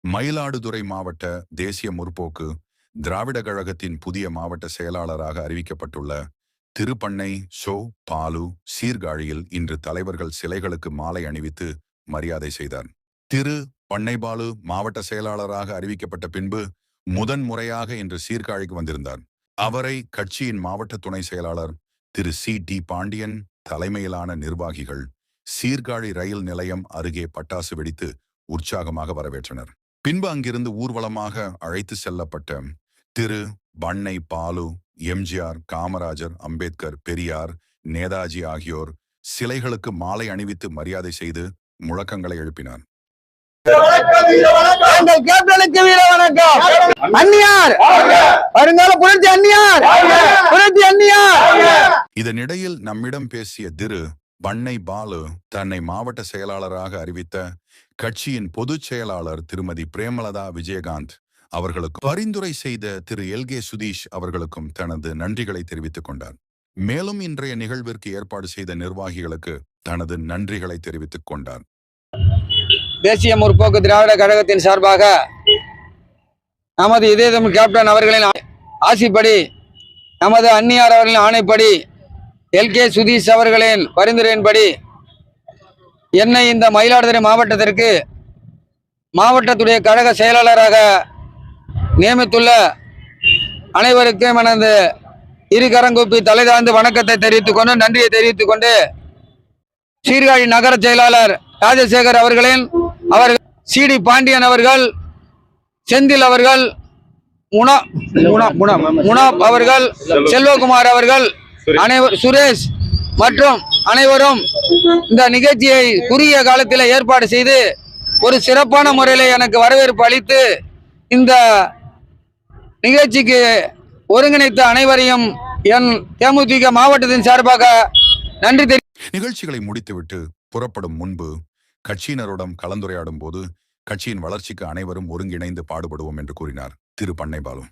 மயிலாடுதுறை மாவட்ட தேசிய முற்போக்கு திராவிட கழகத்தின் புதிய மாவட்ட செயலாளராக அறிவிக்கப்பட்டுள்ள திரு பண்ணை சோ. பாலு சீர்காழியில் இன்று தலைவர்கள் சிலைகளுக்கு மாலை அணிவித்து மரியாதை செய்தார். திரு பண்ணை பாலு மாவட்ட செயலாளராக அறிவிக்கப்பட்ட பின்பு முதன்முறையாக இன்று சீர்காழிக்கு வந்திருந்தார். அவரை கட்சியின் மாவட்ட துணை செயலாளர் திரு சி. பாண்டியன் தலைமையிலான நிர்வாகிகள் சீர்காழி ரயில் நிலையம் அருகே பட்டாசு வெடித்து உற்சாகமாக வரவேற்றனர். பின்பு அங்கிருந்து ஊர்வலமாக அழைத்து செல்லப்பட்ட திரு பண்ணை பாலு எம்ஜிஆர், காமராஜர், அம்பேத்கர், பெரியார், நேதாஜி ஆகியோர் சிலைகளுக்கு மாலை அணிவித்து மரியாதை செய்து முழக்கங்களை எழுப்பினார். இதனிடையில் நம்மிடம் பேசிய திரு பண்ணை பாலு தன்னை மாவட்ட செயலாளராக அறிவித்த கட்சியின் பொதுச் செயலாளர் திருமதி பிரேமலதா விஜயகாந்த் அவர்களுக்கு பரிந்துரை செய்த திரு எல்கே சுதீஷ் அவர்களுக்கும் தனது நன்றிகளை தெரிவித்துக் கொண்டார். மேலும் இன்றைய நிகழ்விற்கு ஏற்பாடு செய்த நிர்வாகிகளுக்கு தனது நன்றிகளை தெரிவித்துக் கொண்டார். தேசிய முற்போக்கு திராவிட கழகத்தின் சார்பாக நமது இதயம் கேப்டன் அவர்களின் ஆசிப்படி, நமது அந்நியார் அவர்களின் ஆணைப்படி, எல்கே சுதீஷ் அவர்களின் பரிந்துரையின்படி என்னை இந்த மயிலாடுதுறை மாவட்டத்திற்கு மாவட்டத்துடைய கழக செயலாளராக நியமித்துள்ள அனைவருக்கும் எனது இருகரங்கூப்பி தலைதாழ்ந்து வணக்கத்தை தெரிவித்துக் கொண்டு நன்றியை தெரிவித்துக் கொண்டு, சீர்காழி நகர செயலாளர் ராஜசேகர் அவர்களின் சி. பாண்டியன் அவர்கள், செந்தில் அவர்கள், முனாப் அவர்கள், செல்வகுமார் அவர்கள், சுரேஷ் மற்றும் அனைவரும் இந்த நிகழ்ச்சியை குறுகிய காலத்தில் ஏற்பாடு செய்து ஒரு சிறப்பான முறையில் எனக்கு வரவேற்பு அளித்து இந்த நிகழ்ச்சிக்கு ஒருங்கிணைத்த அனைவரையும் என் தேமுதிக மாவட்டத்தின் சார்பாக நன்றி நிகழ்ச்சிகளை முடித்துவிட்டு புறப்படும் முன்பு கட்சியினருடன் கலந்துரையாடும் போது கட்சியின் வளர்ச்சிக்கு அனைவரும் ஒருங்கிணைந்து பாடுபடுவோம் என்று கூறினார் திரு பண்ணை பாலு.